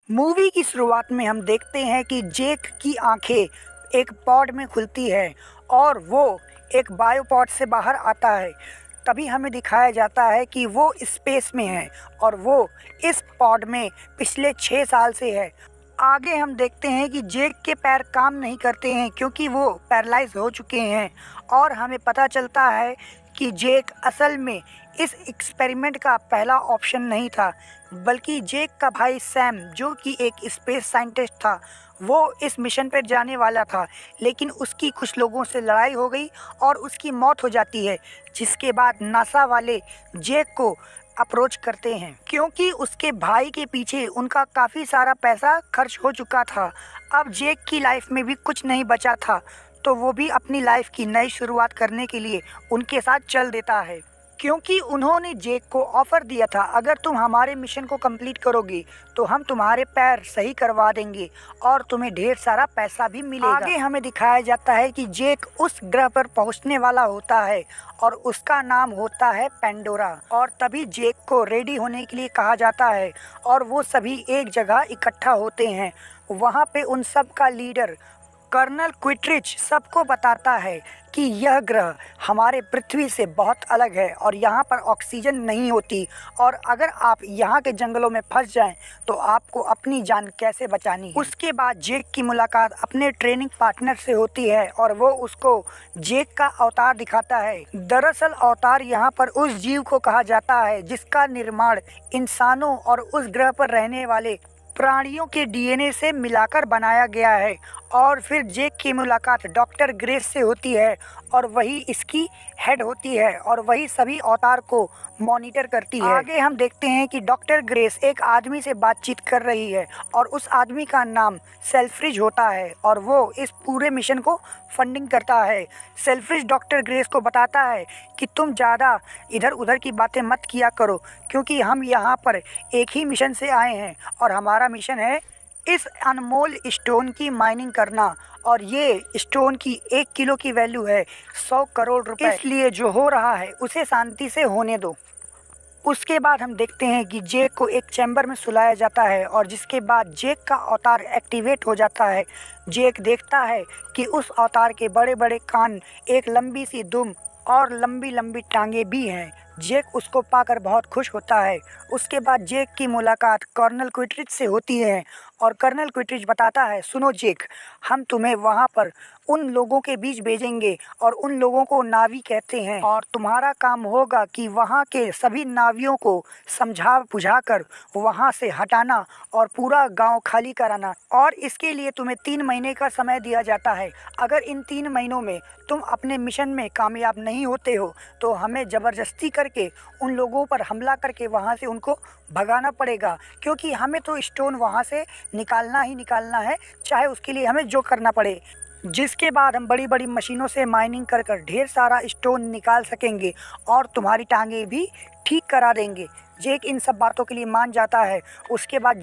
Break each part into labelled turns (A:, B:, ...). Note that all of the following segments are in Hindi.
A: मूवी की शुरुआत में हम देखते हैं कि जेक की आंखें एक पॉड में खुलती है और वो एक बायोपॉड से बाहर आता है। तभी हमें दिखाया जाता है कि वो स्पेस में है और वो इस पॉड में पिछले 6 साल से है। आगे हम देखते हैं कि जेक के पैर काम नहीं करते हैं क्योंकि वो पैरालाइज हो चुके हैं और हमें पता चलता है कि जेक असल में इस एक्सपेरिमेंट का पहला ऑप्शन नहीं था, बल्कि जेक का भाई सैम, जो कि एक स्पेस साइंटिस्ट था, वो इस मिशन पर जाने वाला था। लेकिन उसकी कुछ लोगों से लड़ाई हो गई और उसकी मौत हो जाती है, जिसके बाद नासा वाले जेक को अप्रोच करते हैं क्योंकि उसके भाई के पीछे उनका काफ़ी सारा पैसा खर्च हो चुका था। अब जेक की लाइफ में भी कुछ नहीं बचा था, तो वो भी अपनी लाइफ की नई शुरुआत करने के लिए उनके साथ चल देता है क्योंकि उन्होंने जेक को ऑफ़र दिया था, अगर तुम हमारे मिशन को कंप्लीट करोगे तो हम तुम्हारे पैर सही करवा देंगे और तुम्हें ढेर सारा पैसा भी मिलेगा। आगे हमें दिखाया जाता है कि जेक उस ग्रह पर पहुंचने वाला होता है और उसका नाम होता है पेंडोरा। और तभी जेक को रेडी होने के लिए कहा जाता है और वो सभी एक जगह इकट्ठा होते हैं। वहाँ पे उन सब का लीडर कर्नल क्विटरिच सबको बताता है कि यह ग्रह हमारे पृथ्वी से बहुत अलग है और यहाँ पर ऑक्सीजन नहीं होती, और अगर आप यहाँ के जंगलों में फंस जाएं तो आपको अपनी जान कैसे बचानी है। उसके बाद जेक की मुलाकात अपने ट्रेनिंग पार्टनर से होती है और वो उसको जेक का अवतार दिखाता है। दरअसल अवतार यहाँ पर उस जीव को कहा जाता है जिसका निर्माण इंसानों और उस ग्रह पर रहने वाले प्राणियों के डीएनए से मिलाकर बनाया गया है। और फिर जेक की मुलाकात डॉक्टर ग्रेस से होती है और वही इसकी हेड होती है और वही सभी अवतार को मॉनिटर करती है। आगे हम देखते हैं कि डॉक्टर ग्रेस एक आदमी से बातचीत कर रही है और उस आदमी का नाम सेल्फ्रिज होता है और वो इस पूरे मिशन को फंडिंग करता है। सेल्फ्रिज डॉक्टर ग्रेस को बताता है कि तुम ज़्यादा इधर उधर की बातें मत किया करो क्योंकि हम यहाँ पर एक ही मिशन से आए हैं और हमारा मिशन है इस अनमोल स्टोन की माइनिंग करना, और ये स्टोन की 1 किलो की वैल्यू है 100 करोड़ रुपए। इसलिए जो हो रहा है उसे शांति से होने दो। उसके बाद हम देखते हैं कि जेक को एक चैम्बर में सुलाया जाता है और जिसके बाद जेक का अवतार एक्टिवेट हो जाता है। जेक देखता है कि उस अवतार के बड़े बड़े कान, एक लंबी सी दुम और लंबी लंबी टांगे भी हैं। जेक उसको पाकर बहुत खुश होता है। उसके बाद जेक की मुलाकात कर्नल क्विटरिच से होती है और कर्नल क्विटरिच बताता है, सुनो जेक, हम तुम्हें वहाँ पर उन लोगों के बीच भेजेंगे और उन लोगों को नावी कहते हैं और तुम्हारा काम होगा कि वहाँ के सभी नावियों को समझा बुझाकर वहाँ से हटाना और पूरा गांव खाली कराना, और इसके लिए तुम्हें 3 महीने का समय दिया जाता है। अगर इन 3 महीनों में तुम अपने मिशन में कामयाब नहीं होते हो तो हमें ज़बरदस्ती करके उन लोगों पर हमला करके वहाँ से उनको भगाना पड़ेगा क्योंकि हमें तो स्टोन वहाँ से निकालना ही निकालना है, चाहे उसके लिए हमें जो करना पड़े। जिसके बाद हम बड़ी बड़ी मशीनों से माइनिंग कर कर ढेर सारा स्टोन निकाल सकेंगे और तुम्हारी टांगें भी ठीक करा देंगे। जेक इन सब बातों के लिए मान जाता है। जिसके बाद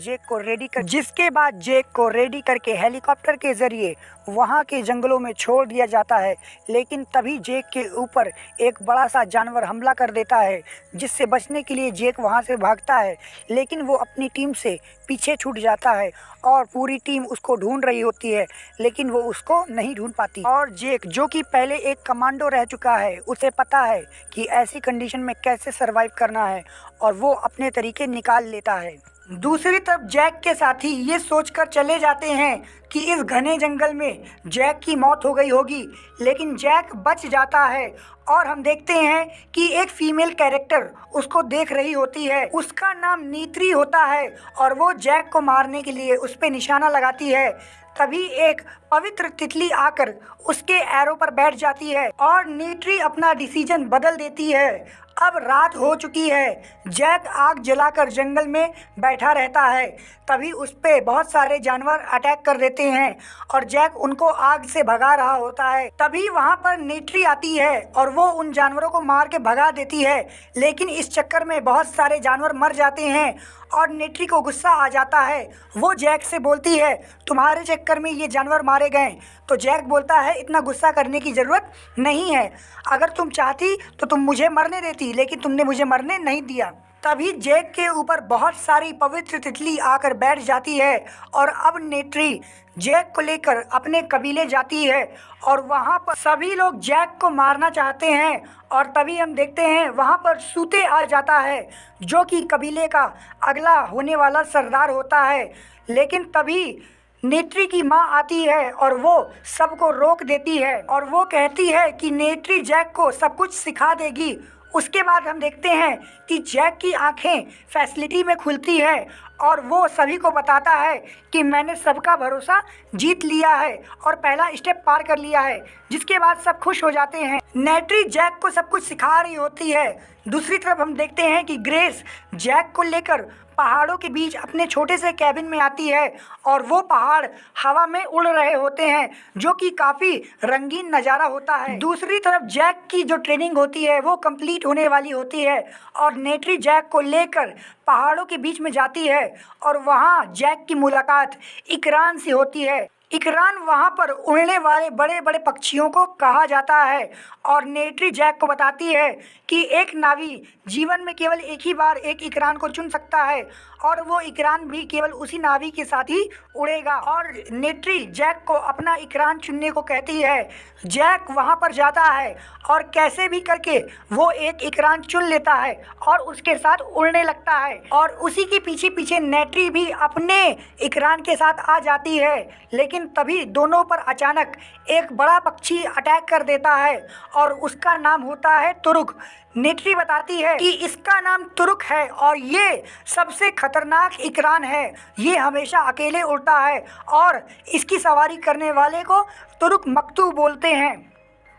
A: जेक को रेडी करके हेलीकॉप्टर के ज़रिए वहाँ के जंगलों में छोड़ दिया जाता है। लेकिन तभी जेक के ऊपर एक बड़ा सा जानवर हमला कर देता है, जिससे बचने के लिए जेक वहाँ से भागता है, लेकिन वो अपनी टीम से पीछे छूट जाता है और पूरी टीम उसको ढूंढ रही होती है, लेकिन वो उसको नहीं ढूंढ पाती। और जेक, जो कि पहले एक कमांडो रह चुका है, उसे पता है कि ऐसी कंडीशन में कैसे सरवाइव करना है और वो अपने तरीके निकाल लेता है। दूसरी तरफ जैक के साथी ये सोचकर चले जाते हैं कि इस घने जंगल में जैक की मौत हो गई होगी, लेकिन जैक बच जाता है और हम देखते हैं कि एक फीमेल कैरेक्टर उसको देख रही होती है। उसका नाम नीत्री होता है और वो जैक को मारने के लिए उस पर निशाना लगाती है। तभी एक पवित्र तितली आकर उसके एरो पर बैठ जाती है और नीत्री अपना डिसीजन बदल देती है। अब रात हो चुकी है। जैक आग जलाकर जंगल में बैठा रहता है। तभी उस पे बहुत सारे जानवर अटैक कर देते हैं और जैक उनको आग से भगा रहा होता है। तभी वहाँ पर नीट्री आती है और वो उन जानवरों को मार के भगा देती है, लेकिन इस चक्कर में बहुत सारे जानवर मर जाते हैं और नीट्री को गुस्सा आ जाता है। वो जैक से बोलती है, तुम्हारे चक्कर में ये जानवर मारे गए। तो जैक बोलता है, इतना गुस्सा करने की ज़रूरत नहीं है, अगर तुम चाहती तो तुम मुझे मरने देती, लेकिन तुमने मुझे मरने नहीं दिया। तभी जैक के ऊपर बहुत सारी पवित्र तितली आकर बैठ जाती है और अब नेट्री जैक को लेकर अपने कबीले जाती है और वहाँ पर सभी लोग जैक को मारना चाहते हैं। और तभी हम देखते हैं वहाँ पर सूते आ जाता है जो कि कबीले का अगला होने वाला सरदार होता है। लेकिन तभी नेट्री की माँ आती है और वो सबको रोक देती है और वो कहती है कि नेट्री जैक को सब कुछ सिखा देगी। उसके बाद हम देखते हैं कि जैक की आंखें फैसिलिटी में खुलती है और वो सभी को बताता है कि मैंने सबका भरोसा जीत लिया है और पहला स्टेप पार कर लिया है, जिसके बाद सब खुश हो जाते हैं। नेट्री जैक को सब कुछ सिखा रही होती है। दूसरी तरफ हम देखते हैं कि ग्रेस जैक को लेकर पहाड़ों के बीच अपने छोटे से कैबिन में आती है और वो पहाड़ हवा में उड़ रहे होते हैं जो कि काफ़ी रंगीन नज़ारा होता है। दूसरी तरफ जैक की जो ट्रेनिंग होती है वो कंप्लीट होने वाली होती है और नेट्री जैक को लेकर पहाड़ों के बीच में जाती है और वहाँ जैक की मुलाकात इकरान से होती है। इकरान वहाँ पर उड़ने वाले बड़े बड़े पक्षियों को कहा जाता है और नेट्री जैक को बताती है कि एक नावी जीवन में केवल एक ही बार एक इकरान को चुन सकता है और वो इकरान भी केवल उसी नावी के साथ ही उड़ेगा। और नेट्री जैक को अपना इकरान चुनने को कहती है। जैक वहाँ पर जाता है और कैसे भी करके वो एक इकरान चुन लेता है और उसके साथ उड़ने लगता है और उसी के पीछे पीछे नेट्री भी अपने इकरान के साथ आ जाती है। लेकिन तभी दोनों पर अचानक एक बड़ा पक्षी अटैक कर देता है और उसका नाम होता है तुरुक। नेट्री बताती है कि इसका नाम तुरुक है और ये सबसे खतरनाक इकरान है। ये हमेशा अकेले उड़ता है और इसकी सवारी करने वाले को तुरुक मकतू बोलते हैं।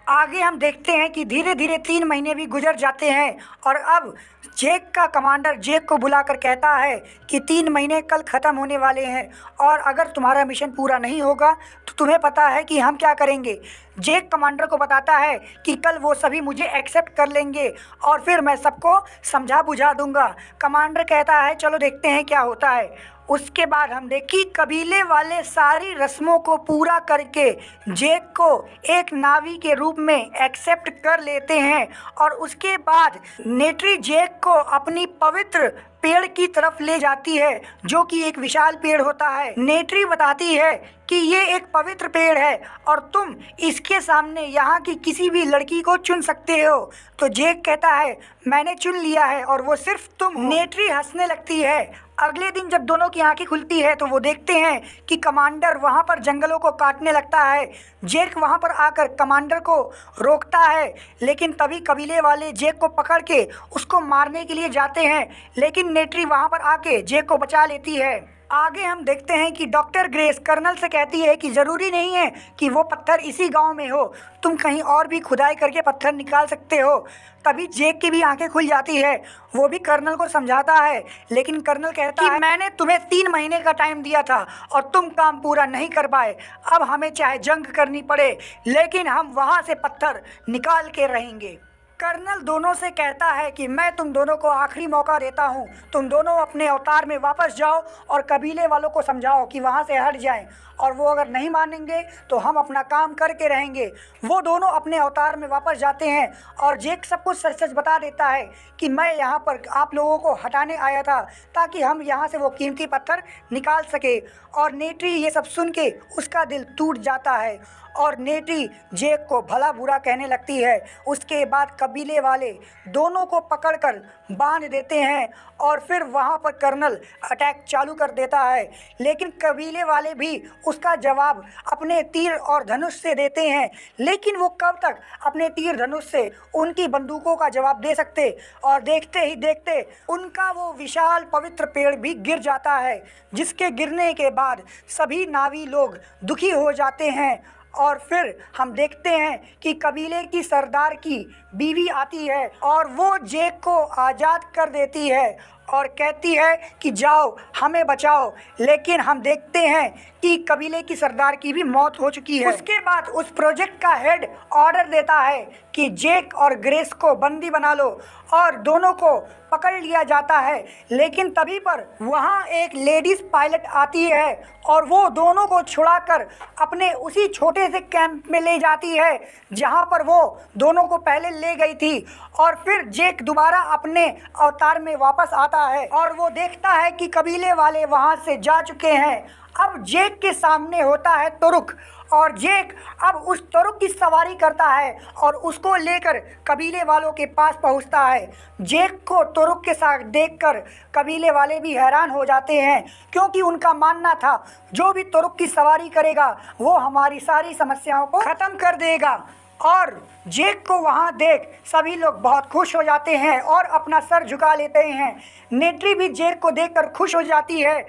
A: आगे हम देखते हैं कि धीरे धीरे 3 महीने भी गुजर जाते हैं और अब जैक का कमांडर जैक को बुलाकर कहता है कि 3 महीने कल ख़त्म होने वाले हैं और अगर तुम्हारा मिशन पूरा नहीं होगा तो तुम्हें पता है कि हम क्या करेंगे। जैक कमांडर को बताता है कि कल वो सभी मुझे एक्सेप्ट कर लेंगे और फिर मैं सबको समझा बुझा दूंगा। कमांडर कहता है चलो देखते हैं क्या होता है। उसके बाद हम देखी कबीले वाले सारी रस्मों को पूरा करके जैक को एक नावी के रूप में एक्सेप्ट कर लेते हैं और उसके बाद नेट्री जैक को अपनी पवित्र पेड़ की तरफ ले जाती है जो कि एक विशाल पेड़ होता है। नेट्री बताती है कि ये एक पवित्र पेड़ है और तुम इसके सामने यहाँ की किसी भी लड़की को चुन सकते हो। तो जैक कहता है मैंने चुन लिया है और वो सिर्फ तुम हो। नेट्री हंसने लगती है। अगले दिन जब दोनों की आंखें खुलती है तो वो देखते हैं कि कमांडर वहाँ पर जंगलों को काटने लगता है। जैक वहाँ पर आकर कमांडर को रोकता है लेकिन तभी कबीले वाले जैक को पकड़ के उसको मारने के लिए जाते हैं, लेकिन नेट्री वहाँ पर आके जैक को बचा लेती है। आगे हम देखते हैं कि डॉक्टर ग्रेस कर्नल से कहती है कि ज़रूरी नहीं है कि वो पत्थर इसी गांव में हो, तुम कहीं और भी खुदाई करके पत्थर निकाल सकते हो। तभी जैक की भी आंखें खुल जाती है। वो भी कर्नल को समझाता है लेकिन कर्नल कहता है कि मैंने तुम्हें 3 महीने का टाइम दिया था और तुम काम पूरा नहीं कर पाए। अब हमें चाहे जंग करनी पड़े लेकिन हम वहाँ से पत्थर निकाल के रहेंगे। कर्नल दोनों से कहता है कि मैं तुम दोनों को आखिरी मौका देता हूँ, तुम दोनों अपने अवतार में वापस जाओ और कबीले वालों को समझाओ कि वहाँ से हट जाएं और वो अगर नहीं मानेंगे तो हम अपना काम करके रहेंगे। वो दोनों अपने अवतार में वापस जाते हैं और जैक सब कुछ सच सच बता देता है कि मैं यहाँ पर आप लोगों को हटाने आया था ताकि हम यहाँ से वो कीमती पत्थर निकाल सके। और नेट्री ये सब सुन के उसका दिल टूट जाता है और नेट्री जैक को भला बुरा कहने लगती है। उसके बाद कबीले वाले दोनों को पकड़कर बांध देते हैं और फिर वहाँ पर कर्नल अटैक चालू कर देता है, लेकिन कबीले वाले भी उसका जवाब अपने तीर और धनुष से देते हैं। लेकिन वो कब तक अपने तीर धनुष से उनकी बंदूकों का जवाब दे सकते, और देखते ही देखते उनका वो विशाल पवित्र पेड़ भी गिर जाता है, जिसके गिरने के बाद सभी नावी लोग दुखी हो जाते हैं। और फिर हम देखते हैं कि कबीले की सरदार की बीवी आती है और वो जैक को आज़ाद कर देती है और कहती है कि जाओ हमें बचाओ, लेकिन हम देखते हैं कि कबीले की सरदार की भी मौत हो चुकी है। उसके बाद उस प्रोजेक्ट का हेड ऑर्डर देता है कि जेक और ग्रेस को बंदी बना लो और दोनों को पकड़ लिया जाता है। लेकिन तभी पर वहाँ एक लेडीज पायलट आती है और वो दोनों को छुड़ाकर अपने उसी छोटे से कैंप में ले जाती है जहाँ पर वो दोनों को पहले ले गई थी। और फिर जेक दोबारा अपने अवतार में वापस आता है और वो देखता है कि कबीले वाले वहाँ से जा चुके हैं। अब जेक के सामने होता है तुरुक और जेक अब उस तुरुक की सवारी करता है और उसको लेकर कबीले वालों के पास पहुंचता है। जेक को तुरुक के साथ देखकर कबीले वाले भी हैरान हो जाते हैं, क्योंकि उनका मानना था जो भी तुरुक की सवारी करेगा वो हमारी सारी समस्याओं को ख़त्म कर देगा। और जेक को वहाँ देख सभी लोग बहुत खुश हो जाते हैं और अपना सर झुका लेते हैं। नेट्री भी जेक को देखकर खुश हो जाती है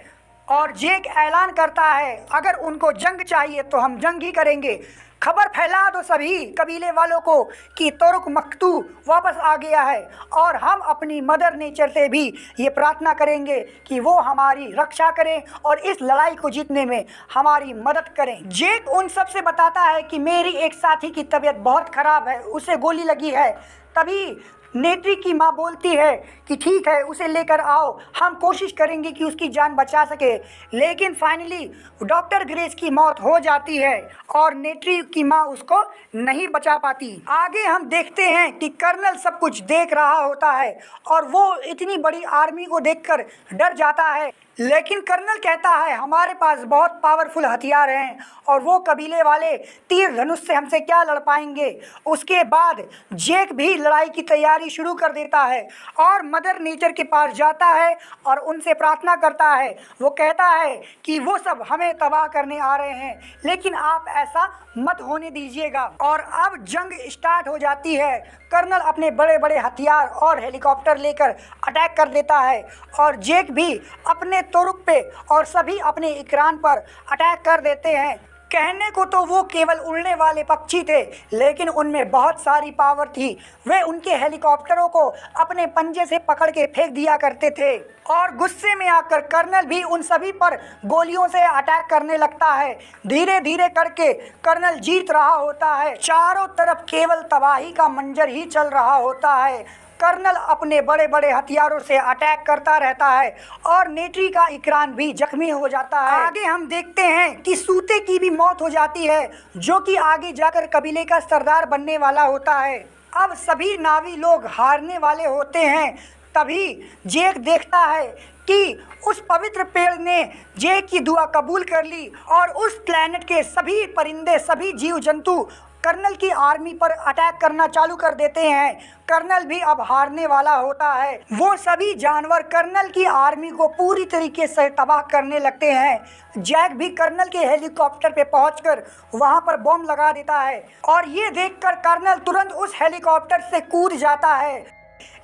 A: और जेक ऐलान करता है अगर उनको जंग चाहिए तो हम जंग ही करेंगे। खबर फैला दो सभी कबीले वालों को कि तुरुक मख्तू वापस आ गया है और हम अपनी मदर नेचर से भी ये प्रार्थना करेंगे कि वो हमारी रक्षा करें और इस लड़ाई को जीतने में हमारी मदद करें। जेक उन सब से बताता है कि मेरी एक साथी की तबीयत बहुत ख़राब है, उसे गोली लगी है। तभी नेट्री की माँ बोलती है कि ठीक है उसे लेकर आओ, हम कोशिश करेंगे कि उसकी जान बचा सके। लेकिन फाइनली डॉक्टर ग्रेस की मौत हो जाती है और नेट्री की माँ उसको नहीं बचा पाती। आगे हम देखते हैं कि कर्नल सब कुछ देख रहा होता है और वो इतनी बड़ी आर्मी को देखकर डर जाता है। लेकिन कर्नल कहता है हमारे पास बहुत पावरफुल हथियार हैं और वो कबीले वाले तीर धनुष से हमसे क्या लड़ पाएंगे। उसके बाद जेक भी लड़ाई की तैयारी शुरू कर देता है और मदर नेचर के पास जाता है और उनसे प्रार्थना करता है। वो कहता है कि वो सब हमें तबाह करने आ रहे हैं, लेकिन आप ऐसा मत होने दीजिएगा। और अब जंग स्टार्ट हो जाती है। कर्नल अपने बड़े बड़े हथियार और हेलीकॉप्टर लेकर अटैक कर देता है और जेक भी अपने तुरुक पे और सभी अपने इकरान पर अटैक कर देते हैं। कहने को तो वो केवल उड़ने वाले पक्षी थे, लेकिन उनमें बहुत सारी पावर थी। वे उनके हेलीकॉप्टरों को अपने पंजे से पकड़ के फेंक दिया करते थे और गुस्से में आकर कर्नल भी उन सभी पर गोलियों से अटैक करने लगता है। धीरे धीरे करके कर्नल जीत रहा होता है। चारों तरफ केवल तबाही का मंजर ही चल रहा होता है। कर्नल अपने बड़े बड़े हथियारों से अटैक करता रहता है और नेट्री का इकरान भी जख्मी हो जाता है। आगे हम देखते हैं कि सूते की भी मौत हो जाती है, जो कि आगे जाकर कबीले का सरदार बनने वाला होता है। अब सभी नावी लोग हारने वाले होते हैं। तभी जेक देखता है कि उस पवित्र पेड़ ने जेक की दुआ कबूल कर ली और उस प्लेनेट के सभी परिंदे, सभी जीव जंतु कर्नल की आर्मी पर अटैक करना चालू कर देते हैं। कर्नल भी अब हारने वाला होता है। वो सभी जानवर कर्नल की आर्मी को पूरी तरीके से तबाह करने लगते हैं। जैक भी कर्नल के हेलीकॉप्टर पे पहुंचकर वहां पर बॉम्ब लगा देता है और ये देखकर कर्नल तुरंत उस हेलीकॉप्टर से कूद जाता है।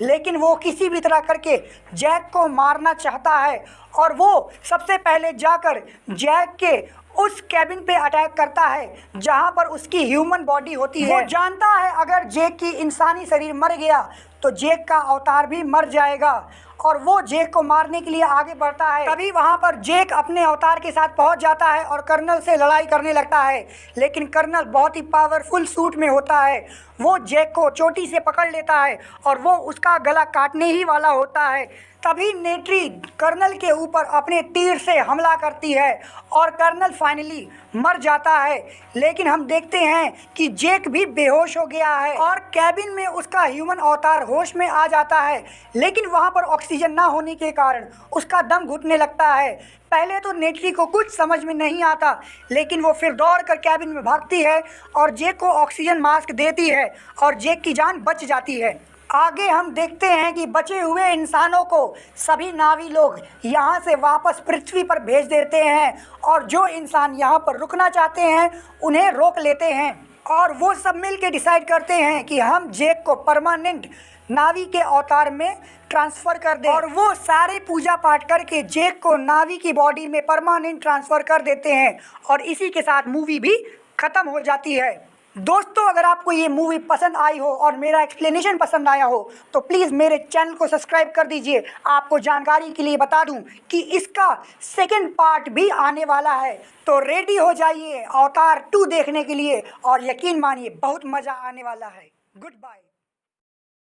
A: लेकिन वो किसी भी तरह करके जैक को मारना चाहता है और वो सबसे पहले जाकर जैक के उस कैबिन पे अटैक करता है जहां पर उसकी ह्यूमन बॉडी होती है। वो जानता है अगर जेक की इंसानी शरीर मर गया तो जेक का अवतार भी मर जाएगा और वो जेक को मारने के लिए आगे बढ़ता है। तभी वहां पर जेक अपने अवतार के साथ पहुंच जाता है और कर्नल से लड़ाई करने लगता है। लेकिन कर्नल बहुत ही पावरफुल सूट में होता है। वो जेक को चोटी से पकड़ लेता है और वो उसका गला काटने ही वाला होता है। तभी नेट्री कर्नल के ऊपर अपने तीर से हमला करती है और कर्नल फाइनली मर जाता है। लेकिन हम देखते हैं कि जेक भी बेहोश हो गया है और कैबिन में उसका ह्यूमन अवतार होश में आ जाता है। लेकिन वहां पर ऑक्सीजन ना होने के कारण उसका दम घुटने लगता है। पहले तो नेट्री को कुछ समझ में नहीं आता, लेकिन वो फिर दौड़कर कैबिन में भागती है और जेक को ऑक्सीजन मास्क देती है और जेक की जान बच जाती है। आगे हम देखते हैं कि बचे हुए इंसानों को सभी नावी लोग यहाँ से वापस पृथ्वी पर भेज देते हैं और जो इंसान यहाँ पर रुकना चाहते हैं उन्हें रोक लेते हैं और वो सब मिल के डिसाइड करते हैं कि हम जेक को परमानेंट नावी के अवतार में ट्रांसफ़र कर दें। और वो सारे पूजा पाठ करके जेक को नावी की बॉडी में परमानेंट ट्रांसफ़र कर देते हैं और इसी के साथ मूवी भी ख़त्म हो जाती है। दोस्तों, अगर आपको ये मूवी पसंद आई हो और मेरा एक्सप्लेनेशन पसंद आया हो तो प्लीज़ मेरे चैनल को सब्सक्राइब कर दीजिए। आपको जानकारी के लिए बता दूं कि इसका सेकंड पार्ट भी आने वाला है, तो रेडी हो जाइए अवतार 2 देखने के लिए और यकीन मानिए बहुत मज़ा आने वाला है। Good bye.